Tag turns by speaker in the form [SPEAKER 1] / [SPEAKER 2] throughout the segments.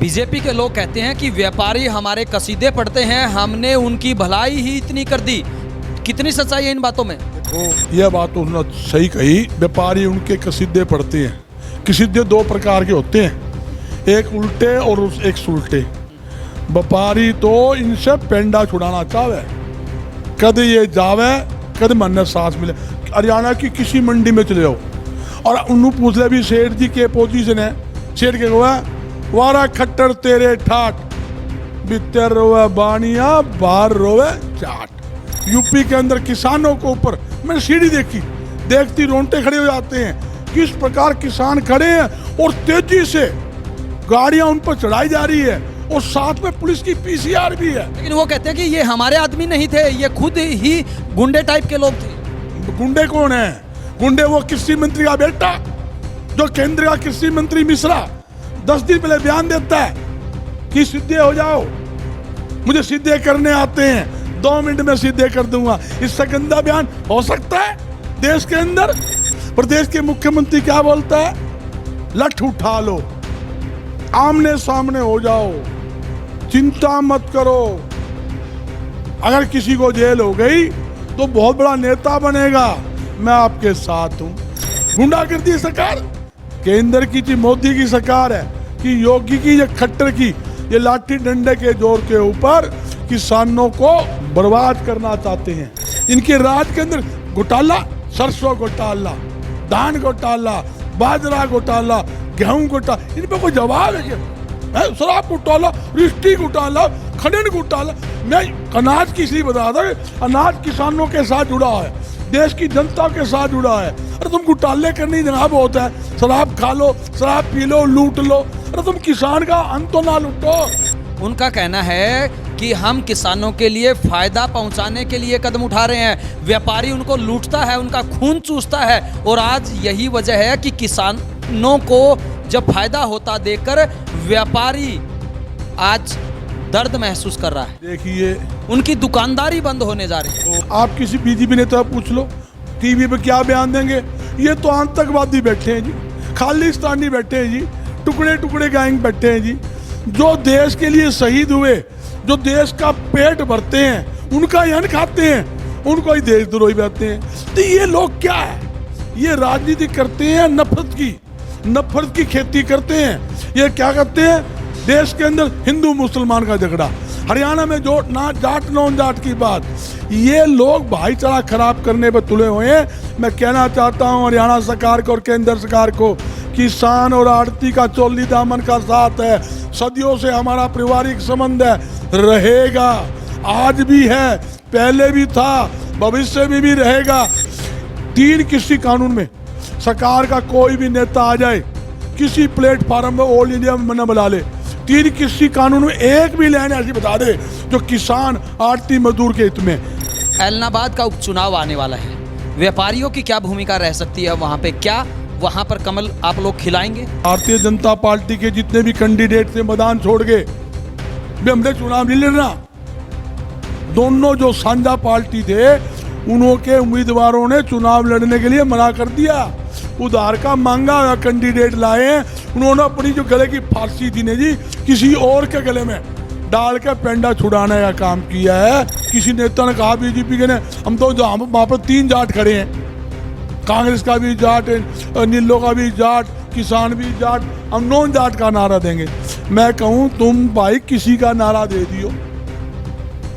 [SPEAKER 1] BJP के लोग कहते हैं कि व्यापारी हमारे कसीदे पढ़ते हैं, हमने उनकी भलाई ही इतनी कर दी। कितनी सच्चाई है इन बातों में?
[SPEAKER 2] तो यह बात उन्होंने सही कही। व्यापारी उनके कसीदे पढ़ते हैं। कसीदे दो प्रकार के होते हैं, एक उल्टे और एक सुलटे। व्यापारी तो इनसे पेंडा छुड़ाना चाहे, कद ये जावे कद मन सांस मिले। हरियाणा की किसी मंडी में चले जाओ और उन्होंने पूछ ले भी सेठ जी के पोजीशन है, सेठ के हुआ वारा खट्टर तेरे ठाट, भीतर रोवे बानिया बाहर रोवे चाट। यूपी के अंदर किसानों को ऊपर मैंने सीढ़ी देखी, देखती रोंगटे खड़े हो जाते हैं। किस प्रकार किसान खड़े हैं और तेजी से गाड़ियां उन पर चढ़ाई जा रही है और साथ में पुलिस की पीसीआर भी है।
[SPEAKER 1] लेकिन वो कहते हैं कि ये हमारे आदमी नहीं थे, ये खुद ही गुंडे टाइप के लोग थे।
[SPEAKER 2] गुंडे कौन है? गुंडे वो कृषि मंत्री का बेटा, जो केंद्र का कृषि मंत्री मिश्रा 10 दिन पहले बयान देता है कि सीधे हो जाओ, मुझे सीधे करने आते हैं, 2 मिनट में सीधे कर दूंगा। इससे गंदा बयान हो सकता है देश के अंदर? प्रदेश के मुख्यमंत्री क्या बोलता है? लठ उठा लो, आमने सामने हो जाओ, चिंता मत करो। अगर किसी को जेल हो गई तो बहुत बड़ा नेता बनेगा, मैं आपके साथ हूं। गुंडागर्दी सरकार केंद्र की थी, मोदी की सरकार है कि योगी की या खट्टर की ये लाठी डंडे के जोर के ऊपर किसानों को बर्बाद करना चाहते हैं। इनके राज के अंदर घोटाला, सरसों घोटाला, धान घोटाला, बाजरा घोटाला, गेहूं घोटाला, इन पे कोई जवाब है क्या? शराब घोटाला, रिश्ती घोटाला, खनन घोटाला। मैं अनाज की इसलिए बता रहा था, अनाज किसानों के साथ जुड़ा है, देश की जनता के साथ जुड़ा है। अरे तुम घोटाले करने जनाब होता है, शराब खा लो, शराब पी लो, लूट लो, अरे तुम किसान का अंत तो ना लूटो।
[SPEAKER 1] उनका कहना है कि हम किसानों के लिए फायदा पहुंचाने के लिए कदम उठा रहे हैं, व्यापारी उनको लूटता है, उनका खून चूसता है। और आज यही वजह है कि किसानों को जब फायदा होता देखकर व्यापारी आज दर्द महसूस कर रहा है।
[SPEAKER 2] देखिए,
[SPEAKER 1] उनकी दुकानदारी बंद होने जा रही है।
[SPEAKER 2] आप किसी बीजेपी नेता पूछ लो, टीवी पे क्या बयान देंगे? ये तो आतंकवादी बैठे हैं जी, खालिस्तानी बैठे हैं जी, टुकड़े टुकड़े गैंग बैठे हैं जी। जो देश के लिए शहीद हुए, जो देश का पेट भरते हैं, उनका अन्न खाते हैं, उनको ही देशद्रोही कहते हैं। तो ये लोग क्या है? ये राजनीति करते हैं, नफरत की खेती करते हैं। ये क्या करते हैं? देश के अंदर हिंदू मुसलमान का झगड़ा, हरियाणा में जो ना जाट नॉन जाट की बात, ये लोग भाईचारा खराब करने पर तुले हुए हैं। मैं कहना चाहता हूं हरियाणा सरकार को और केंद्र सरकार को, किसान और आड़ती का चोली दामन का साथ है, सदियों से हमारा पारिवारिक संबंध है, रहेगा, आज भी है, पहले भी था, भविष्य में भी रहेगा। 3 कृषि कानून में सरकार का कोई भी नेता आ जाए, किसी प्लेटफार्म में ऑल इंडिया में न बुला ले, 3 कृषि कानून में एक भी लाइन ऐसी बता दे जो किसान आड़ती मजदूर के हित में।
[SPEAKER 1] ऐलनाबाद का उपचुनाव आने वाला है, व्यापारियों की क्या भूमिका रह सकती है वहाँ पे? क्या वहाँ पर कमल आप लोग खिलाएंगे? भारतीय
[SPEAKER 2] जनता पार्टी के जितने भी कैंडिडेट थे मैदान छोड़ के, हमने चुनाव नहीं लड़ना। दोनों जो साझा पार्टी थे, उनके उम्मीदवारों ने चुनाव लड़ने के लिए मना कर दिया। उधार का मांगा हुआ कैंडिडेट लाए, उन्होंने अपनी जो गले की फांसी थी ने जी, किसी और के गले में डाल के पेंडा छुड़ाने का काम किया है। किसी नेता ने कहा बीजेपी के ने, हम तो वहाँ पर 3 जाट खड़े हैं, कांग्रेस का भी जाट, नीलों का भी जाट, किसान भी जाट, हम नॉन जाट का नारा देंगे। मैं कहूँ तुम भाई किसी का नारा दे दियो,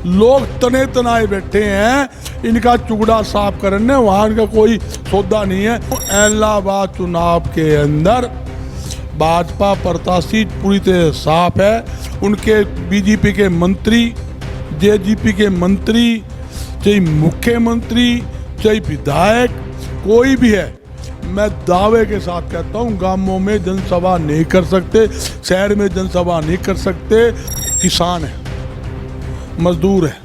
[SPEAKER 2] लोग तने तनाए बैठे हैं, इनका चुगड़ा साफ करने वहां इनका कोई सौदा नहीं है। ऐलनाबाद चुनाव के अंदर भाजपा प्रत्याशी पूरी तरह साफ है। उनके बीजेपी के मंत्री, जेजेपी के मंत्री, चाहे मुख्यमंत्री, चाहे विधायक, कोई भी है, मैं दावे के साथ कहता हूँ गांवों में जनसभा नहीं कर सकते, शहर में जनसभा नहीं कर सकते। किसान है, मजदूर है,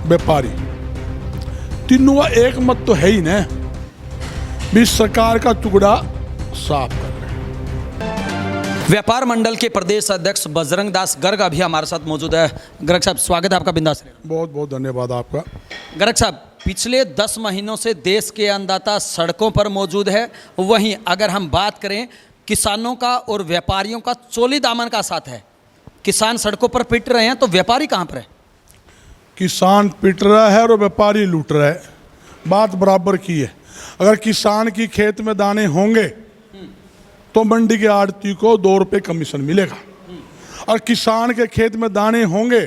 [SPEAKER 2] व्यापारी, तीनों का एक मत तो है ही ना, भी सरकार का टुकड़ा साफ कर रहे हैं।
[SPEAKER 1] व्यापार मंडल के प्रदेश अध्यक्ष बजरंग दास गर्ग अभी हमारे साथ मौजूद है। गर्ग साहब, स्वागत है आपका बिंदास।
[SPEAKER 2] बहुत बहुत धन्यवाद आपका।
[SPEAKER 1] गर्ग साहब, पिछले 10 महीनों से देश के अन्नदाता सड़कों पर मौजूद है, वहीं अगर हम बात करें किसानों का और व्यापारियों का चोली दामन का साथ है। किसान सड़कों पर पिट रहे हैं तो व्यापारी कहाँ पर है?
[SPEAKER 2] किसान पिट रहा है और व्यापारी लूट रहा है, बात बराबर की है। अगर किसान की खेत में दाने होंगे तो मंडी के आड़ती को 2 रुपये कमीशन मिलेगा, और किसान के खेत में दाने होंगे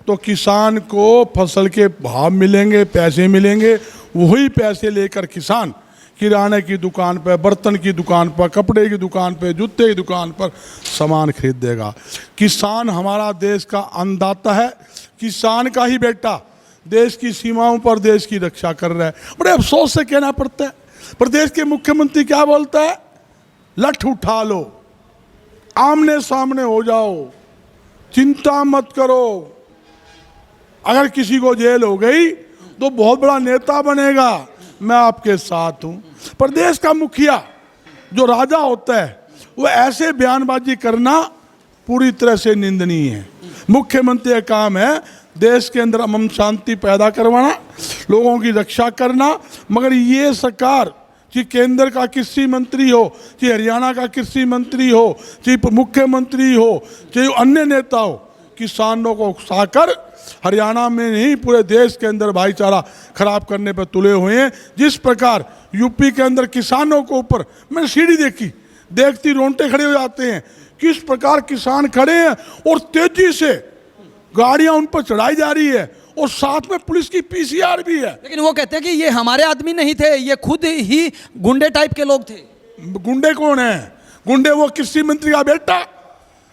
[SPEAKER 2] तो किसान को फसल के भाव मिलेंगे, पैसे मिलेंगे। वही पैसे लेकर किसान किराने की दुकान पर, बर्तन की दुकान पर, कपड़े की दुकान पर, जूते की दुकान पर सामान खरीद देगा। किसान हमारा देश का अन्नदाता है। किसान का ही बेटा देश की सीमाओं पर देश की रक्षा कर रहा है। बड़े अफसोस से कहना पड़ता है, प्रदेश के मुख्यमंत्री क्या बोलता है? लठ उठा लो, आमने सामने हो जाओ, चिंता मत करो, अगर किसी को जेल हो गई तो बहुत बड़ा नेता बनेगा, मैं आपके साथ हूं। प्रदेश का मुखिया जो राजा होता है वो ऐसे बयानबाजी करना पूरी तरह से निंदनीय है। मुख्यमंत्री का काम है देश के अंदर अमन शांति पैदा करवाना, लोगों की रक्षा करना। मगर ये सरकार, चाहे केंद्र का कृषि मंत्री हो, चाहे हरियाणा का कृषि मंत्री हो, चाहे मुख्यमंत्री हो, चाहे अन्य नेता हो, किसानों को उकसाकर हरियाणा में नहीं पूरे देश के अंदर भाईचारा खराब करने पर तुले हुए हैं। जिस प्रकार यूपी के अंदर किसानों को ऊपर, मैंने सीढ़ी देखी, देखती रोंगटे खड़े हो जाते हैं। किस प्रकार किसान खड़े हैं और तेजी से गाड़ियां उन पर चढ़ाई जा रही है, और साथ में पुलिस की पीसीआर भी है।
[SPEAKER 1] लेकिन वो कहते हैं कि ये हमारे आदमी नहीं थे, ये खुद ही गुंडे टाइप के लोग थे।
[SPEAKER 2] गुंडे कौन है? गुंडे वो कृषि मंत्री का बेटा,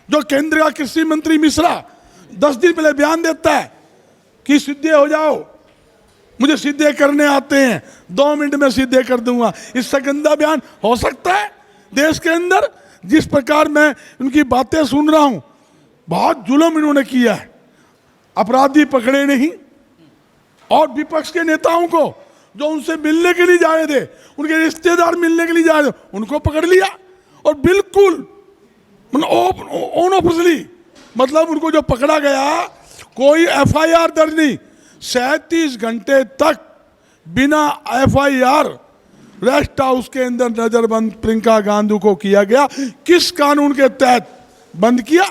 [SPEAKER 2] जो केंद्र का कृषि मंत्री मिश्रा 10 दिन पहले बयान देता है कि सीधे हो जाओ, मुझे सीधे करने आते हैं, 2 मिनट में सीधे कर दूंगा। इससे गंदा बयान हो सकता है देश के अंदर? जिस प्रकार मैं उनकी बातें सुन रहा हूं, बहुत जुल्म इन्होंने किया है, अपराधी पकड़े नहीं, और विपक्ष के नेताओं को जो उनसे मिलने के लिए जा रहे थे, उनके रिश्तेदार मिलने के लिए जा रहे थे, उनको पकड़ लिया। और बिल्कुल ऑफिसली, मतलब उनको जो पकड़ा गया, कोई एफआईआर दर्ज नहीं, 37 घंटे तक बिना एफआईआर रेस्ट हाउस के अंदर नजरबंद प्रियंका गांधी को किया गया। किस कानून के तहत बंद किया?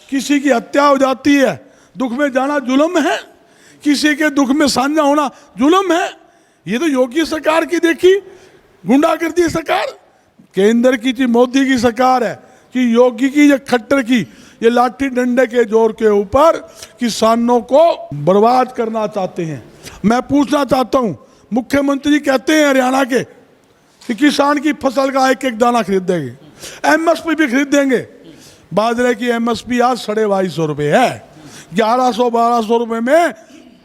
[SPEAKER 2] किसी की हत्या हो जाती है, दुख में जाना जुल्म है, किसी के दुख में साझा होना जुल्म है। ये तो योगी सरकार की देखी गुंडागर्दी सरकार, केंद्र की थी मोदी की सरकार है कि योगी की या खट्टर की ये लाठी डंडे के जोर के ऊपर किसानों को बर्बाद करना चाहते हैं। मैं पूछना चाहता हूं, मुख्यमंत्री कहते हैं हरियाणा के कि किसान की फसल का एक एक दाना खरीद देंगे, एमएसपी भी खरीद देंगे। बाजरे की एमएसपी आज 250 रुपये है। 1100-1200 रुपये में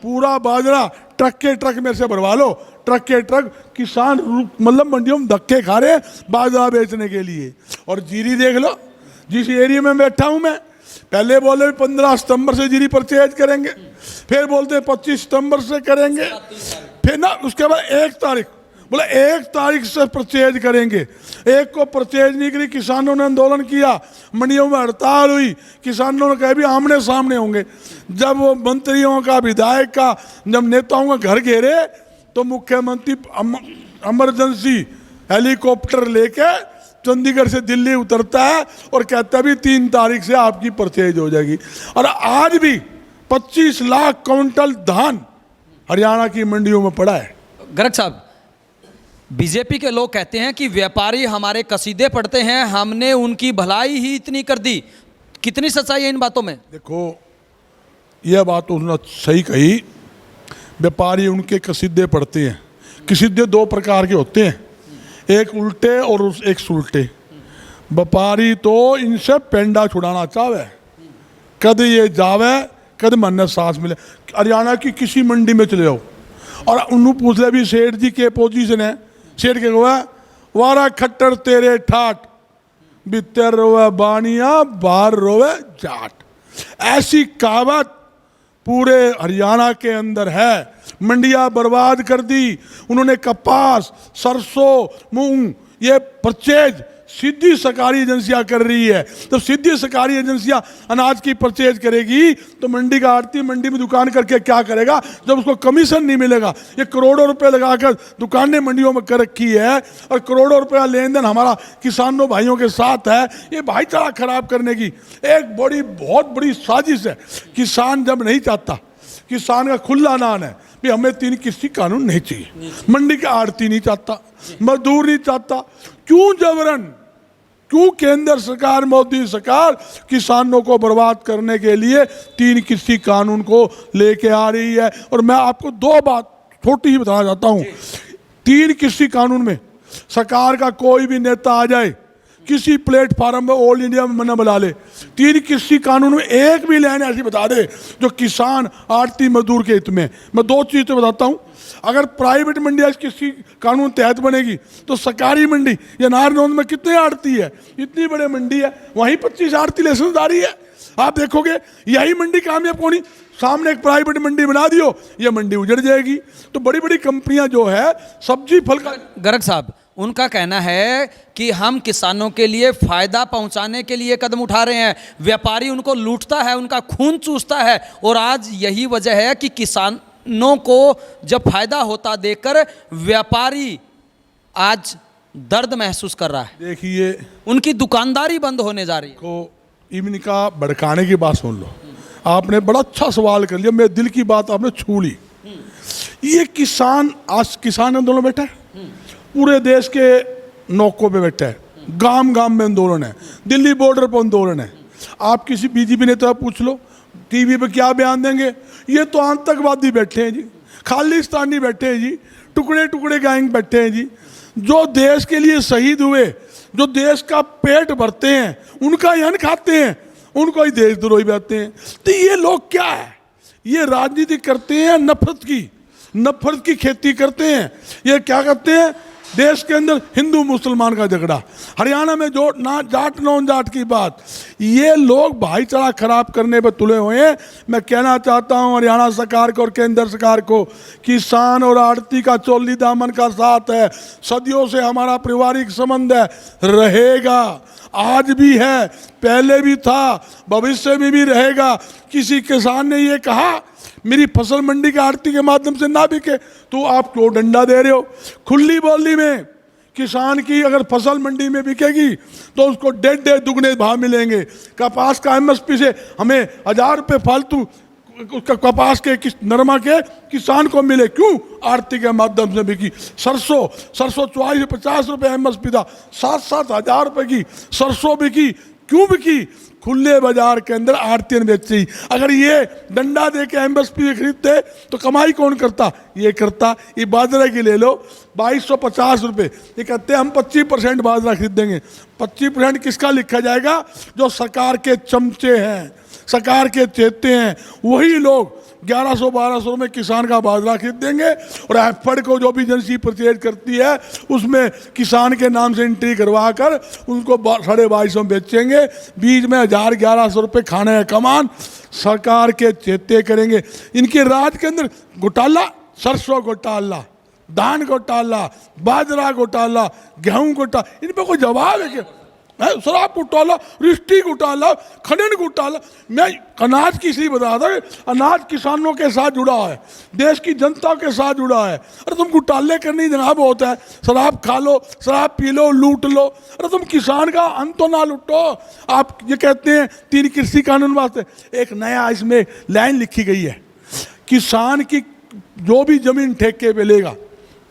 [SPEAKER 2] पूरा बाजरा ट्रक के ट्रक में से भरवा लो। ट्रक के ट्रक किसान मतलब मंडियों में धक्के खा रहे हैं बाजरा बेचने के लिए। और जीरी देख लो, जिस एरिया में बैठा हूं मैं, पहले बोले 15 सितंबर से जीरी परचेज करेंगे, फिर बोलते 25 सितंबर से करेंगे, फिर ना उसके बाद 1 तारीख बोले 1 तारीख से परचेज करेंगे। 1 को परचेज नहीं करी, किसानों ने आंदोलन किया, मंडियों में हड़ताल हुई, किसानों ने कहा भी आमने सामने होंगे। जब वो मंत्रियों का, विधायक का, जब नेताओं का घर घेरे तो मुख्यमंत्री इमरजेंसी हेलीकॉप्टर लेके चंडीगढ़ से दिल्ली उतरता है और कहता है भी 3 तारीख से आपकी परचेज हो जाएगी। और आज भी 25 लाख क्विंटल धान हरियाणा की मंडियों में पड़ा है।
[SPEAKER 1] गर्ग साहब, बीजेपी के लोग कहते हैं कि व्यापारी हमारे कसीदे पढ़ते हैं, हमने उनकी भलाई ही इतनी कर दी। कितनी सच्चाई है इन बातों में?
[SPEAKER 2] देखो, यह बात उन्होंने सही कही, व्यापारी उनके कसीदे पढ़ते हैं। कसीदे 2 प्रकार के होते हैं, एक उल्टे और एक सुलटे। व्यापारी तो इनसे पेंडा छुड़ाना चाहे, कद ये जावे कद मन सांस मिले। हरियाणा की किसी मंडी में चले जाओ और उन्होंने पूछ लिया भी सेठ जी के पोजीशन है, सेठ के हुआ वारा खट्टर तेरे ठाट, भीतर रोवे बानिया बाहर रोवे जाट। ऐसी कहावत पूरे हरियाणा के अंदर है। मंडियां बर्बाद कर दी उन्होंने, कपास, सरसों, मूंग ये परचेज सीधी सरकारी एजेंसियां कर रही है। तो सीधी सरकारी एजेंसियां अनाज की परचेज करेगी तो मंडी का आड़ती मंडी में दुकान करके क्या करेगा जब उसको कमीशन नहीं मिलेगा। ये करोड़ों रुपए लगाकर दुकानें मंडियों में कर रखी है और करोड़ों रुपया लेन देन हमारा किसानों भाइयों के साथ है। ये भाईचारा खराब करने की एक बहुत बड़ी साजिश है। किसान जब नहीं चाहता, किसान का खुला ऐलान है भी हमें 3 किस्ती कानून नहीं चाहिए, मंडी का आड़ती नहीं चाहता, मजदूर नहीं चाहता, क्यों जबरन, क्यों केंद्र सरकार मोदी सरकार किसानों को बर्बाद करने के लिए 3 किस्ती कानून को लेके आ रही है। और मैं आपको 2 बात छोटी ही बताना चाहता हूं। 3 किस्ती कानून में सरकार का कोई भी नेता आ जाए किसी प्लेटफार्म में ऑल इंडिया में मना बुला ले, 3 किस्ती कानून में एक भी लाइन ऐसी बता दे जो किसान आड़ती मजदूर के हित में। मैं 2 चीज़ें बताता हूं। अगर प्राइवेट मंडी आज किसी कानून तहत बनेगी तो सरकारी मंडी या नारनौंद में कितने आड़ती है, इतनी बड़ी मंडी है, वहीं 25 आड़ती लाइसेंसदारी है। आप देखोगे यही मंडी कामयाब होनी, सामने एक प्राइवेट मंडी बना दियो, ये मंडी उजड़ जाएगी। तो बड़ी बड़ी कंपनियां जो है सब्जी फल का।
[SPEAKER 1] गर्ग साहब, उनका कहना है कि हम किसानों के लिए फायदा पहुंचाने के लिए कदम उठा रहे हैं, व्यापारी उनको लूटता है, उनका खून चूसता है, और आज यही वजह है कि किसानों को जब फायदा होता देखकर व्यापारी आज दर्द महसूस कर रहा है।
[SPEAKER 2] देखिए,
[SPEAKER 1] उनकी दुकानदारी बंद होने जा रही है।
[SPEAKER 2] को इनका भड़काने की बात सुन लो। आपने बड़ा अच्छा सवाल कर लिया, मेरे दिल की बात आपने छू ली। ये किसान, आज किसान आंदोलन बैठा है, पूरे देश के नौकों पे बैठा है, गांव गांव में आंदोलन है, दिल्ली बॉर्डर पर आंदोलन है। आप किसी बीजेपी नेता पूछ लो टीवी पे क्या बयान देंगे, ये तो आतंकवादी बैठे हैं जी, खालिस्तानी बैठे हैं जी, टुकड़े टुकड़े गैंग बैठे हैं जी। जो देश के लिए शहीद हुए, जो देश का पेट भरते हैं, उनका अन्न खाते हैं, उनको ही देशद्रोही कहते हैं। तो ये लोग क्या है, ये राजनीति करते हैं, नफरत की खेती करते हैं। ये क्या करते हैं, देश के अंदर हिंदू मुसलमान का झगड़ा, हरियाणा में जो ना जाट नॉन जाट की बात, ये लोग भाईचारा खराब करने पर तुले हुए हैं। मैं कहना चाहता हूं हरियाणा सरकार को और केंद्र सरकार को, किसान और आड़ती का चोली दामन का साथ है, सदियों से हमारा पारिवारिक संबंध है, रहेगा, आज भी है, पहले भी था, भविष्य में भी रहेगा। किसी किसान ने ये कहा मेरी फसल मंडी के आड़ती के माध्यम से ना बिके तो आप क्यों डंडा दे रहे हो। खुली बोली में किसान की अगर फसल मंडी में बिकेगी तो उसको 1.5 दुगने भाव मिलेंगे। कपास का MSP से हमें 1000 रुपये फालतू कपास के नरमा के किसान को मिले, क्यों, आड़ती के माध्यम से बिकी। सरसों 54-50 रुपये MSP था, 7-7 हज़ार रुपये की सरसों बिकी, क्यों बिकी, खुले बाजार के अंदर आड़ती बेची। अगर ये डंडा दे के MSP खरीदते तो कमाई कौन करता, ये करता। ये बाजरा की ले लो 2250 रुपये, ये कहते हैं हम 25% बाजरा खरीदेंगे। 25% किसका लिखा जाएगा, जो सरकार के चमचे हैं, सरकार के चेते हैं, वही लोग 1100-1200 में किसान का बाजरा खरीद देंगे। और एफर्ड को जो भी एजेंसी परचेज करती है उसमें किसान के नाम से एंट्री करवा कर उनको 2250 में बेचेंगे। बीच में 1000-1100 रुपये खाने का कमान सरकार के चेते करेंगे। इनके राज के अंदर घोटाला, सरसों घोटाला, धान घोटाला, बाजरा घोटाला, गेहूं घोटाला, इन पर कोई जवाब है क्या? शराब घोटाला, रिश्ती घोटाला, खनन घोटाला। मैं अनाज की इसलिए बता रहा था, अनाज किसानों के साथ जुड़ा है, देश की जनता के साथ जुड़ा है। अरे तुम घोटाले करने जनाब होता है, शराब खा लो, शराब पी लो, लूट लो, अरे तुम किसान का अन्न तो ना लूटो। आप ये कहते हैं 3 कृषि कानून वास्ते, एक नया इसमें लाइन लिखी गई है, किसान की जो भी जमीन ठेके पे लेगा,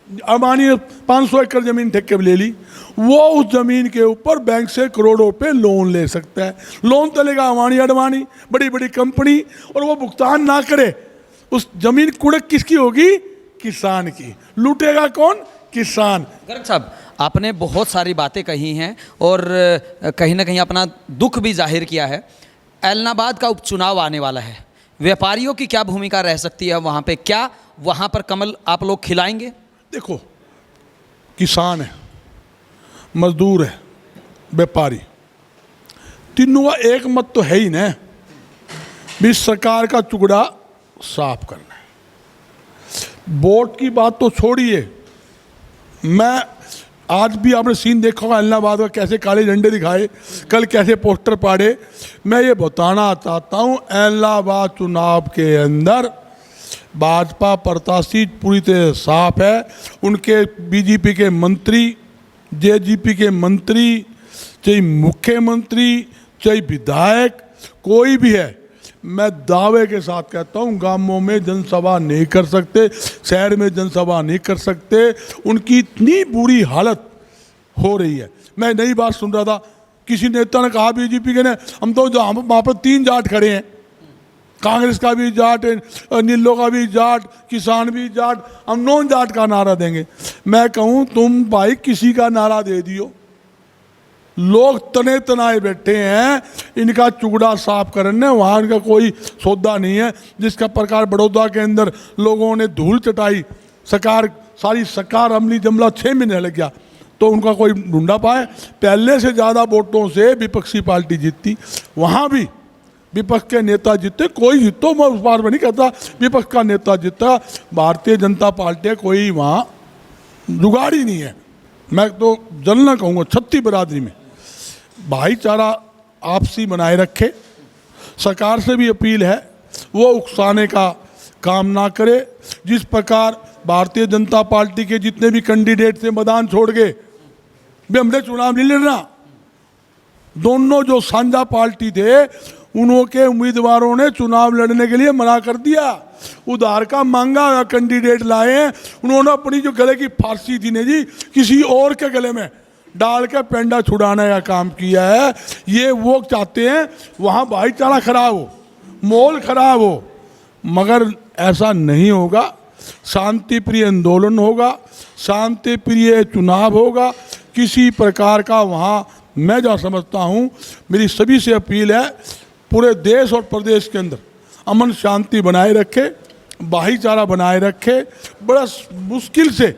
[SPEAKER 2] अमानी 500 एकड़ जमीन ठेके पे ले ली, वो उस जमीन के ऊपर बैंक से करोड़ों पे लोन ले सकता है। लोन तो लेगा अमानी अडवाणी, बड़ी बड़ी कंपनी, और वो भुगतान ना करे, उस जमीन कुड़क किसकी होगी, किसान की। लूटेगा कौन, किसान।
[SPEAKER 1] गर्ग साहब, आपने बहुत सारी बातें कही हैं और कहीं ना कहीं अपना दुख भी जाहिर किया है। ऐलनाबाद का उपचुनाव आने वाला है, व्यापारियों की क्या भूमिका रह सकती है वहाँ पे, क्या वहाँ पर कमल आप लोग खिलाएंगे?
[SPEAKER 2] देखो, किसान है, मजदूर है, व्यापारी, तीनों का एक मत तो है ही ना, भी सरकार का टुकड़ा साफ करना है। वोट की बात तो छोड़िए, मैं आज भी आपने सीन देखा होगा इलाहाबाद का, कैसे काले झंडे दिखाए, कल कैसे पोस्टर पाड़े। मैं ये बताना चाहता हूँ इलाहाबाद चुनाव के अंदर भाजपा प्रत्याशी पूरी तरह साफ है। उनके बीजेपी के मंत्री, जेजेपी के मंत्री, चाहे मुख्यमंत्री, चाहे विधायक, कोई भी है, मैं दावे के साथ कहता हूँ गांवों में जनसभा नहीं कर सकते, शहर में जनसभा नहीं कर सकते। उनकी इतनी बुरी हालत हो रही है। मैं नई बात सुन रहा था, किसी नेता ने कहा बीजेपी के ने, हम तो वहाँ पर 3 जाट खड़े हैं, कांग्रेस का भी जाट, नीलों का भी जाट, किसान भी जाट, हम 9 जाट का नारा देंगे। मैं कहूँ तुम भाई किसी का नारा दे दियो, लोग तने तनाए बैठे हैं, इनका चुगड़ा साफ करने वहाँ इनका कोई सौदा नहीं है। जिसका प्रकार बड़ौदा के अंदर लोगों ने धूल चटाई, सरकार सारी सरकार अमली जमला 6 महीने लग गया तो उनका कोई ढूंढा पाए। पहले से ज़्यादा वोटों से विपक्षी पार्टी जीती, वहाँ भी विपक्ष के नेता जीते। कोई जीतो, मैं उस बार में नहीं कहता विपक्ष का नेता जीता, भारतीय जनता पार्टी कोई वहाँ जुगाड़ ही नहीं है। मैं तो जलना कहूँगा छत्ती बरादरी में भाईचारा आपसी बनाए रखे। सरकार से भी अपील है वो उकसाने का काम ना करे। जिस प्रकार भारतीय जनता पार्टी के जितने भी कैंडिडेट थे मैदान छोड़ गए, भी हमने चुनाव नहीं लड़ना। दोनों जो साझा पार्टी थे उनके उम्मीदवारों ने चुनाव लड़ने के लिए मना कर दिया। उधार का मांगा हुआ कैंडिडेट लाए हैं, उन्होंने अपनी जो गले की फांसी थी ने जी किसी और के गले में डाल के पेंडा छुड़ाने का काम किया है। ये वो चाहते हैं वहाँ भाईचारा खराब हो, माहौल खराब हो, मगर ऐसा नहीं होगा। शांति प्रिय आंदोलन होगा, शांति प्रिय चुनाव होगा। किसी प्रकार का वहाँ मैं जो समझता हूँ, मेरी सभी से अपील है पूरे देश और प्रदेश के अंदर अमन शांति बनाए रखे, भाईचारा बनाए रखे। बड़ा मुश्किल से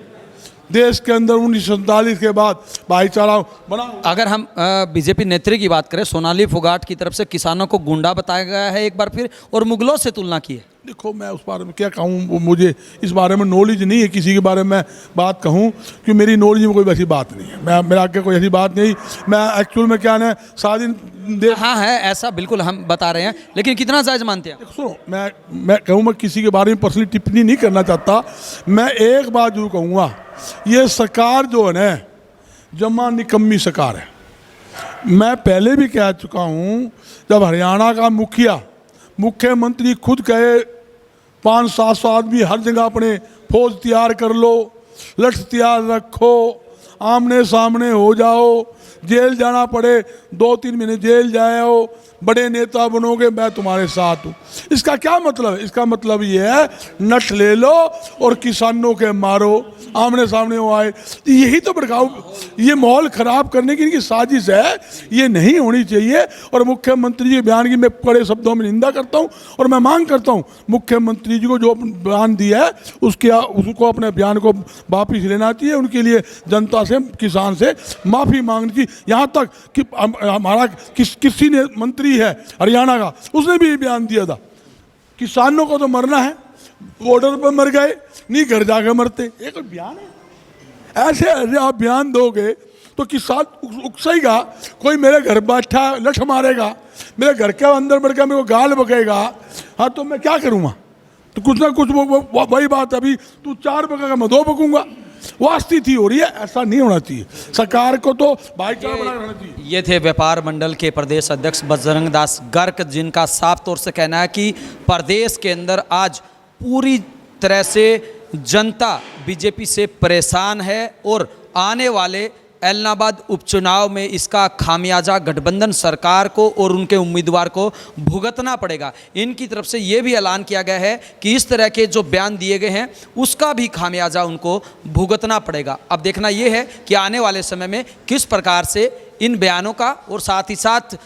[SPEAKER 2] देश के अंदर 1947 के बाद भाईचारा बना।
[SPEAKER 1] अगर हम बीजेपी नेत्री की बात करें, सोनाली फोगाट की तरफ से किसानों को गुंडा बताया गया है एक बार फिर, और मुगलों से तुलना की है।
[SPEAKER 2] देखो मैं उस बारे में क्या कहूँ, मुझे इस बारे में नॉलेज नहीं है। किसी के बारे में बात कहूँ कि मेरी नॉलेज में कोई वैसी बात नहीं है, मैं मेरा आगे कोई ऐसी बात नहीं। मैं एक्चुअल में क्या है सारा दिन
[SPEAKER 1] हाँ है ऐसा, बिल्कुल हम बता रहे हैं, लेकिन कितना जायज मानते हैं?
[SPEAKER 2] सुनो, मैं कहूँ मैं किसी के बारे में पर्सनली टिप्पणी नहीं करना चाहता। मैं एक बात जरूर कहूँगा, ये सरकार जो है ना जमा निकम्मी सरकार है। मैं पहले भी कह चुका हूँ, जब हरियाणा का मुख्यमंत्री खुद कहे 500-700 आदमी हर जगह अपने फौज तैयार कर लो, लठ तैयार रखो, आमने सामने हो जाओ, जेल जाना पड़े 2-3 महीने जेल जाओ, बड़े नेता बनोगे, मैं तुम्हारे साथ हूँ। इसका क्या मतलब है? इसका मतलब ये है नट ले लो और किसानों के मारो, आमने सामने हो आए। यही तो भड़काऊ, ये माहौल खराब करने की इनकी साजिश है, ये नहीं होनी चाहिए। और मुख्यमंत्री जी बयान की मैं कड़े शब्दों में निंदा करता हूँ और मैं मांग करता हूँ मुख्यमंत्री जी को जो बयान दिया है उसको अपने बयान को वापिस लेना चाहिए। उनके लिए जनता से, किसान से माफ़ी मांगनी चाहिए। यहाँ तक कि हमारा किसी ने मंत्री है हरियाणा का, उसने भी बयान दिया था किसानों को तो मरना है, बॉर्डर पर मर गए, नहीं घर जाकर मरते। एक बयान है, ऐसे आप बयान दोगे तो किसान उकसाएगा, कोई मेरे घर बैठा लठ मारेगा, मेरे घर के अंदर बढ़ के मेरे को गाल बकेगा, हाँ तो मैं क्या करूँगा? तो कुछ ना कुछ वही बात, अभी तू 4 बकेगा मैं 2 बकूंगा। वो स्थिति हो रही है, ऐसा नहीं होना चाहिए। सरकार को तो भाईचारा बना रहना चाहिए।
[SPEAKER 1] ये थे व्यापार मंडल के प्रदेश अध्यक्ष बजरंग दास गर्ग, जिनका साफ तौर से कहना है कि प्रदेश के अंदर आज पूरी तरह से जनता बीजेपी से परेशान है और आने वाले इलाहाबाद उपचुनाव में इसका खामियाजा गठबंधन सरकार को और उनके उम्मीदवार को भुगतना पड़ेगा। इनकी तरफ से ये भी ऐलान किया गया है कि इस तरह के जो बयान दिए गए हैं उसका भी खामियाजा उनको भुगतना पड़ेगा। अब देखना ये है कि आने वाले समय में किस प्रकार से इन बयानों का और साथ ही साथ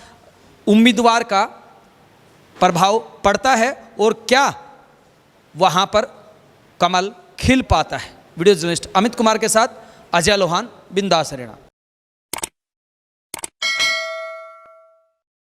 [SPEAKER 1] उम्मीदवार का प्रभाव पड़ता है और क्या वहाँ पर कमल खिल पाता है। वीडियो जर्नलिस्ट अमित कुमार के साथ अजय लोहान, बिंदास हरियाणा।